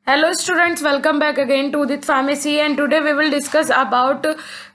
Hello students, welcome back again to Udit Pharmacy, and today we will discuss about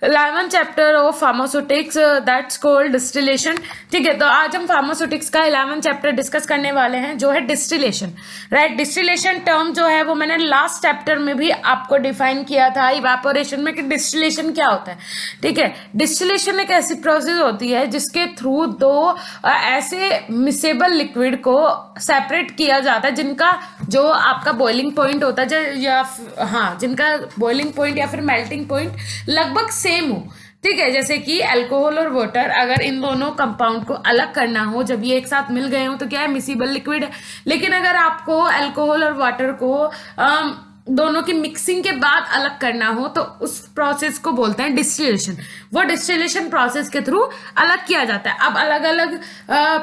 11th chapter of pharmaceutics, that's called distillation. ठीक है, तो आज हम pharmaceutics का 11th chapter discuss करने वाले हैं जो है डिस्टिलेशन. राइट, डिस्टिलेशन टर्म जो है वो मैंने लास्ट चैप्टर में भी आपको डिफाइन किया था इवेपोरेशन में कि डिस्टिलेशन क्या होता है. ठीक है, डिस्टिलेशन एक ऐसी प्रोसेस होती है जिसके थ्रू दो ऐसे मिसेबल लिक्विड को सेपरेट किया जाता है जिनका जो आपका बॉइलिंग पॉइंट होता है या हाँ जिनका बॉइलिंग पॉइंट या फिर मेल्टिंग पॉइंट लगभग सेम हो. ठीक है, जैसे कि अल्कोहल और वाटर, अगर इन दोनों कंपाउंड को अलग करना हो, जब ये एक साथ मिल गए हो तो क्या है, मिसिबल लिक्विड है. लेकिन अगर आपको अल्कोहल और वाटर को दोनों की मिक्सिंग के बाद अलग करना हो तो उस प्रोसेस को बोलते हैं डिस्टिलेशन. वो डिस्टिलेशन प्रोसेस के थ्रू अलग किया जाता है. अब अलग अलग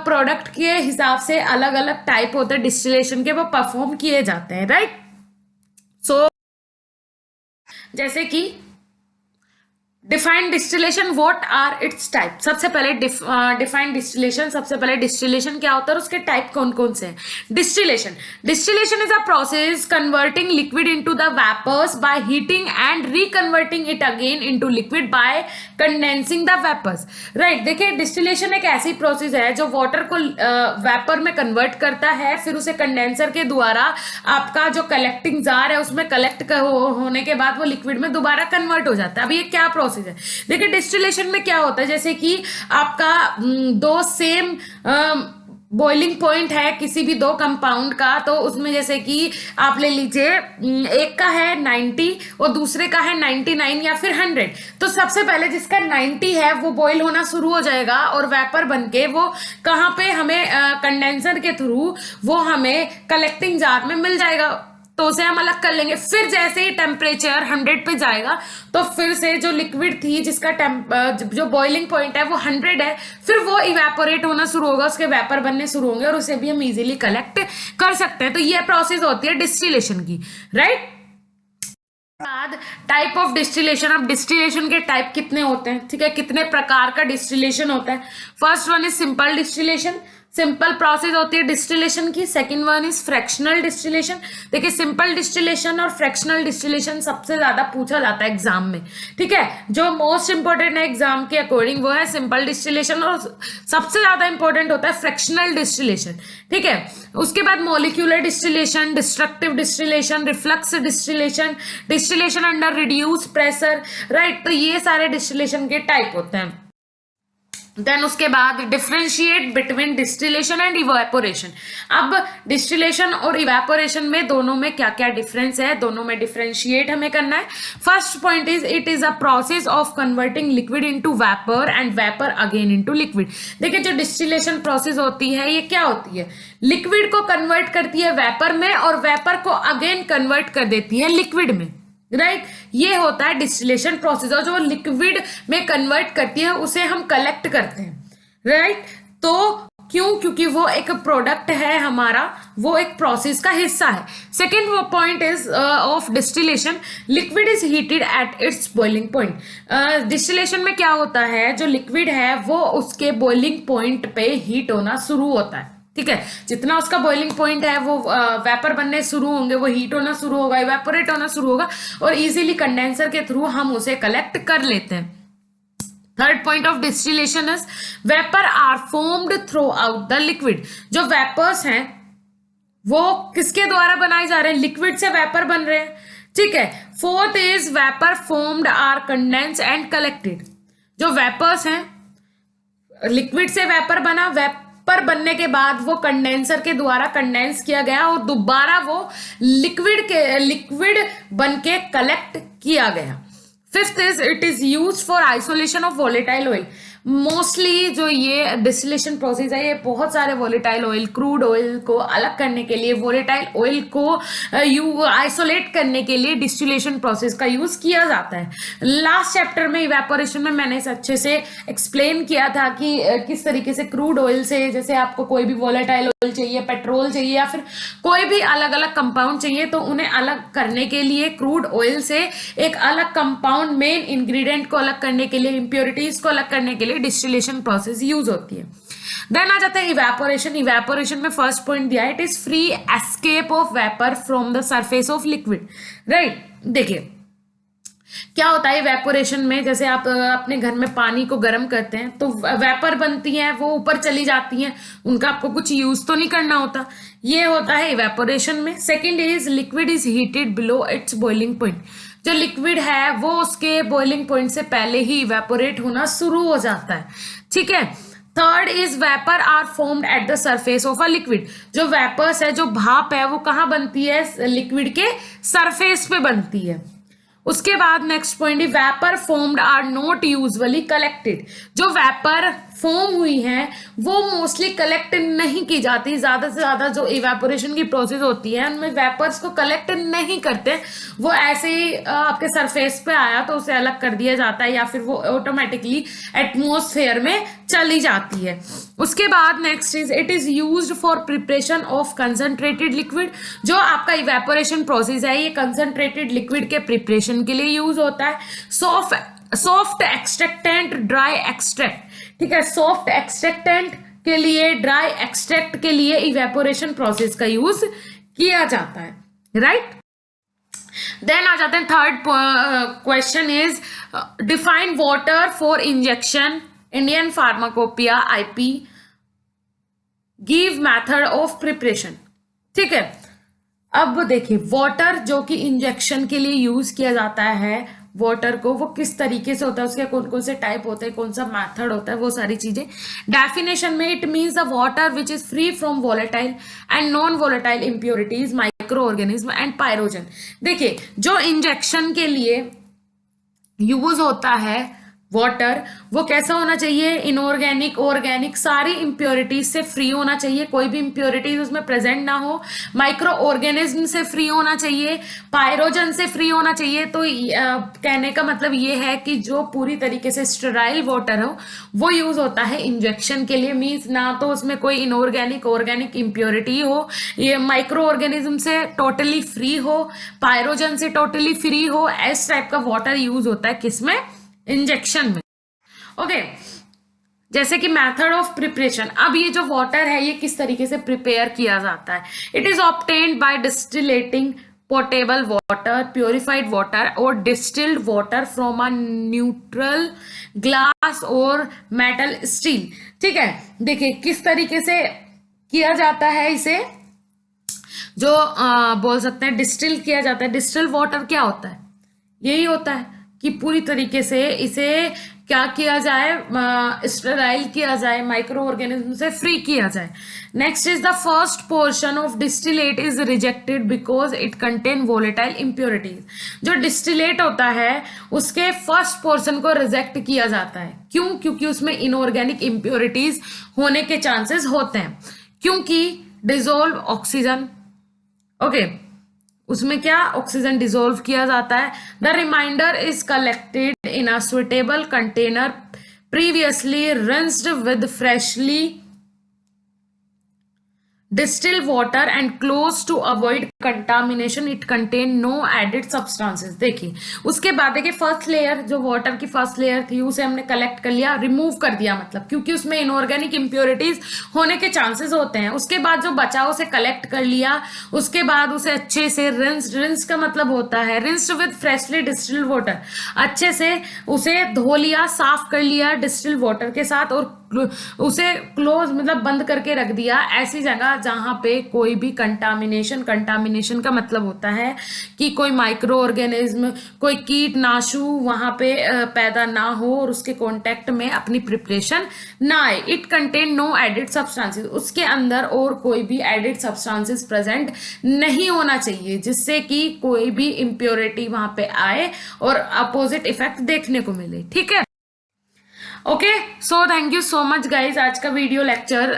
प्रोडक्ट के हिसाब से अलग अलग टाइप होते हैं डिस्टिलेशन के, वो परफॉर्म किए जाते हैं. राइट, सो जैसे कि defined distillation, what are its type. सबसे पहले डिफाइंड डिस्टिलेशन, सबसे पहले डिस्टिलेशन क्या होता है और उसके टाइप कौन कौन से हैं. Distillation is a process converting liquid into the vapours by heating and reconverting it again into liquid by condensing the vapours. Right, देखिए डिस्टिलेशन एक ऐसी प्रोसेस है जो वाटर को वेपर में कन्वर्ट करता है, फिर उसे कंडेंसर के द्वारा आपका जो कलेक्टिंग जार है उसमें कलेक्ट होने के बाद वो लिक्विड में दोबारा कन्वर्ट हो जाता है. अब ये क्या प्रोसेस है, देखिए डिस्टिलेशन में क्या होता है, जैसे कि आपका दो सेम बॉइलिंग पॉइंट है किसी भी दो कंपाउंड का, तो उसमें जैसे कि आप ले लीजिए एक का है 90 और दूसरे का है 99 या फिर 100. तो सबसे पहले जिसका 90 है वो बॉईल होना शुरू हो जाएगा और वेपर बनके वो कहाँ पे हमें कंडेंसर के थ्रू वो हमें कलेक्टिंग जार में मिल जाएगा, तो उसे हम अलग कर लेंगे. फिर जैसे ही टेम्परेचर 100 पे जाएगा तो फिर से जो लिक्विड थी जिसका जो बॉइलिंग पॉइंट है वो 100 है, फिर वो इवेपोरेट होना शुरू होगा, उसके वेपर बनने शुरू होंगे और उसे भी हम इजीली कलेक्ट कर सकते हैं. तो ये प्रोसेस होती है डिस्टिलेशन की. राइट, बाद टाइप ऑफ डिस्टिलेशन. अब डिस्टिलेशन के टाइप कितने होते हैं, ठीक है, कितने प्रकार का डिस्टिलेशन होता है. First one is simple distillation, simple process होती है डिस्टिलेशन की. Second one is fractional distillation. देखिए सिंपल डिस्टिलेशन और फ्रैक्शनल डिस्टिलेशन सबसे ज्यादा पूछा जाता है एग्जाम में. ठीक है, जो मोस्ट इंपॉर्टेंट है एग्जाम के अकॉर्डिंग वो है सिंपल डिस्टिलेशन और सबसे ज्यादा इंपॉर्टेंट होता है फ्रैक्शनल डिस्टिलेशन. ठीक है, उसके बाद molecular distillation, destructive distillation, reflux distillation, distillation under reduce pressure. Right, तो ये सारे डिस्टिलेशन के टाइप होते हैं. देन उसके बाद differentiate between distillation and evaporation. अब डिस्टिलेशन और इवेपोरेशन में दोनों में क्या क्या डिफरेंस है, दोनों में डिफरेंशिएट हमें करना है. First point is it is a process of converting liquid into vapour and vapour again into liquid. देखिए जो डिस्टिलेशन प्रोसेस होती है ये क्या होती है, लिक्विड को कन्वर्ट करती है वेपर में और वेपर को अगेन कन्वर्ट कर देती है लिक्विड में. राइट, ये होता है डिस्टिलेशन प्रोसेस. और जो लिक्विड में कन्वर्ट करती है उसे हम कलेक्ट करते हैं. राइट, तो क्यों, क्योंकि वो एक प्रोडक्ट है हमारा, वो एक प्रोसेस का हिस्सा है. Second point is of distillation, liquid is heated at its boiling point. Distillation में क्या होता है, जो लिक्विड है वो उसके बॉइलिंग पॉइंट पे हीट होना शुरू होता है. ठीक है, जितना उसका बॉइलिंग पॉइंट है वो वेपर बनने शुरू होंगे, वो हीट होना शुरू होगा, इवेपोरेट होना शुरू होगा और इजीली कंडेंसर के थ्रू हम उसे कलेक्ट कर लेते हैं. Third point of distillation is vapour are formed throughout the liquid. जो वेपर्स हैं वो किसके द्वारा बनाए जा रहे हैं, लिक्विड से वेपर बन रहे हैं. ठीक है, fourth is vapour formed are condense and collected. जो वेपर्स हैं, लिक्विड से वेपर बना, वेपर बनने के बाद वो कंडेंसर के द्वारा कंडेंस किया गया और दोबारा वो लिक्विड बन के कलेक्ट किया गया. Fifth is it is use for isolation of volatile oil. Mostly जो ये डिस्टिलेशन प्रोसेस है ये बहुत सारे वोलेटाइल ऑयल, क्रूड ऑयल को अलग करने के लिए, वोलेटाइल ऑयल को आइसोलेट करने के लिए डिस्टिलेशन प्रोसेस का यूज किया जाता है. लास्ट चैप्टर में इवेपोरेशन में मैंने इसे अच्छे से एक्सप्लेन किया था कि किस तरीके से क्रूड ऑयल से, जैसे आपको कोई भी वोलेटाइल ऑयल चाहिए, पेट्रोल चाहिए या फिर कोई भी अलग अलग कंपाउंड चाहिए, तो उन्हें अलग करने के लिए क्रूड ऑयल से एक अलग कंपाउंड, मेन इंग्रेडिएंट को अलग करने के लिए, इंप्योरिटीज को अलग करने के लिए डिस्टिलेशन प्रोसेस यूज होती है. देन आ जाता है इवेपोरेशन। इवेपोरेशन में फर्स्ट पॉइंट दिया है, it is free escape of vapour from the surface of liquid, right. देखिए क्या होता है इवेपोरेशन में, जैसे आप अपने घर में पानी को गर्म करते हैं तो वेपर बनती है, वो ऊपर चली जाती हैं, उनका आपको कुछ यूज तो नहीं करना होता, ये होता है इवेपोरेशन में। Second is liquid is heated below it's boiling point, जो लिक्विड है वो उसके बॉइलिंग पॉइंट से पहले ही इवेपोरेट होना शुरू हो जाता है, ठीक है। Third is vapour are formed at the surface of a liquid, जो वेपर्स है, जो भाप है, वो कहाँ बनती है, लिक्विड के सरफेस पे बनती है। उसके बाद next point, vapour formed are not usually collected, जो वेपर फॉर्म हुई है वो मोस्टली कलेक्ट नहीं की जाती, ज्यादा से ज्यादा जो इवेपोरेशन की प्रोसेस होती है उनमें वेपर्स को कलेक्ट नहीं करते, वो ऐसे ही आपके सरफेस पे आया तो उसे अलग कर दिया जाता है या फिर वो ऑटोमेटिकली एटमॉस्फेयर में चली जाती है। उसके बाद next is it is used for preparation of concentrated liquid, जो आपका इवेपोरेशन प्रोसेस है ये कंसंट्रेटेड लिक्विड के प्रिपरेशन के लिए यूज होता है। सॉफ्ट एक्सट्रैक्टेंट, ड्राई एक्सट्रैक्ट, ठीक है, सॉफ्ट एक्सट्रैक्टेंट के लिए, ड्राई एक्सट्रैक्ट के लिए इवेपोरेशन प्रोसेस का यूज किया जाता है, राइट। देन आ जाते हैं third question is define water for injection, Indian pharmacopoeia IP, give method of preparation, ठीक है। अब देखिए वाटर जो कि इंजेक्शन के लिए यूज किया जाता है, वाटर को वो किस तरीके से होता है, उसके कौन कौन से टाइप होते हैं, कौन सा मेथड होता है, वो सारी चीजें। डेफिनेशन में it means the water which is free from volatile and non volatile impurities, micro organism and pyrogen. देखिए जो इंजेक्शन के लिए यूज होता है वाटर, वो कैसा होना चाहिए, इनऑर्गेनिक, ऑर्गेनिक, सारी इंप्योरिटीज से फ्री होना चाहिए, कोई भी इंप्योरिटीज उसमें प्रेजेंट ना हो, माइक्रो ऑर्गेनिज्म से फ्री होना चाहिए, पायरोजन से फ्री होना चाहिए। तो कहने का मतलब ये है कि जो पूरी तरीके से स्टेराइल वाटर हो वो यूज होता है इंजेक्शन के लिए, मीन्स ना तो उसमें कोई इनऑर्गेनिक, ऑर्गेनिक इंप्योरिटी हो, ये माइक्रो ऑर्गेनिज्म से टोटली फ्री हो, पायरोजन से टोटली फ्री हो, इस टाइप का वाटर यूज होता है किसमें, इंजेक्शन में, ओके। जैसे कि मेथड ऑफ प्रिपरेशन, अब ये जो वाटर है ये किस तरीके से प्रिपेयर किया जाता है, it is obtained by distillating portable water, purified water और distilled water from a neutral glass और मेटल स्टील, ठीक है। देखिए किस तरीके से किया जाता है इसे, जो बोल सकते हैं डिस्टिल किया जाता है। डिस्टिल वाटर क्या होता है, यही होता है कि पूरी तरीके से इसे क्या किया जाए, स्टेराइल किया जाए, माइक्रो ऑर्गेनिज्म से फ्री किया जाए। Next is the first portion of distillate is rejected because it contain volatile impurities, जो डिस्टिलेट होता है उसके फर्स्ट पोर्शन को रिजेक्ट किया जाता है, क्यों, क्योंकि उसमें इनऑर्गेनिक इंप्योरिटीज होने के चांसेस होते हैं, क्योंकि डिजोल्व ऑक्सीजन, ओके, उसमें क्या ऑक्सीजन डिसॉल्व किया जाता है। The remainder is collected in a suitable container previously rinsed with freshly distilled water and close to avoid contamination, it contain no added substances. देखिए उसके बाद देखिए फर्स्ट लेयर, जो वाटर की फर्स्ट लेयर थी उसे हमने कलेक्ट कर लिया, रिमूव कर दिया, मतलब क्योंकि उसमें इनऑर्गेनिक इंप्योरिटीज होने के चांसेस होते हैं। उसके बाद जो बचा उसे कलेक्ट कर लिया, उसके बाद उसे अच्छे से रिंस का मतलब होता है rinsed with freshly distilled water, अच्छे से उसे धो लिया, साफ कर लिया डिस्टिल्ड वाटर के साथ, और उसे क्लोज मतलब बंद करके रख दिया ऐसी जगह जहां पे कोई भी कंटामिनेशन का मतलब होता है कि कोई माइक्रो ऑर्गेनिज्म, कोई कीटनाशु वहां पे पैदा ना हो और उसके कांटेक्ट में अपनी प्रिपरेशन ना आए। It contain no added substances, उसके अंदर और कोई भी एडिड सब्सटेंसेस प्रेजेंट नहीं होना चाहिए जिससे कि कोई भी इंप्योरिटी वहां पे आए और अपोजिट इफेक्ट देखने को मिले, ठीक है। Okay, so thank you so much guys. आज का वीडियो लेक्चर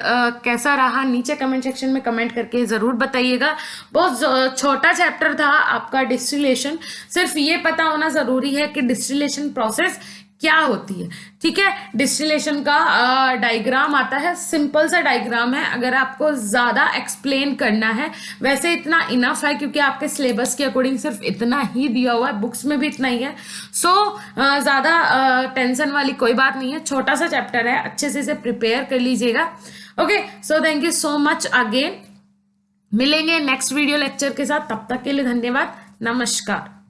कैसा रहा नीचे कमेंट सेक्शन में कमेंट करके जरूर बताइएगा। बहुत छोटा चैप्टर था आपका डिस्टिलेशन, सिर्फ ये पता होना जरूरी है कि डिस्टिलेशन प्रोसेस क्या होती है। ठीक है, डिस्टिलेशन का डायग्राम आता है, सिंपल सा डायग्राम है, अगर आपको ज्यादा एक्सप्लेन करना है, वैसे इतना इनफ है क्योंकि आपके सिलेबस के अकॉर्डिंग सिर्फ इतना ही दिया हुआ है, बुक्स में भी इतना ही है। सो ज्यादा टेंशन वाली कोई बात नहीं है, छोटा सा चैप्टर है, अच्छे से इसे प्रिपेयर कर लीजिएगा। Okay, so thank you so much again, मिलेंगे नेक्स्ट वीडियो लेक्चर के साथ, तब तक के लिए धन्यवाद, नमस्कार।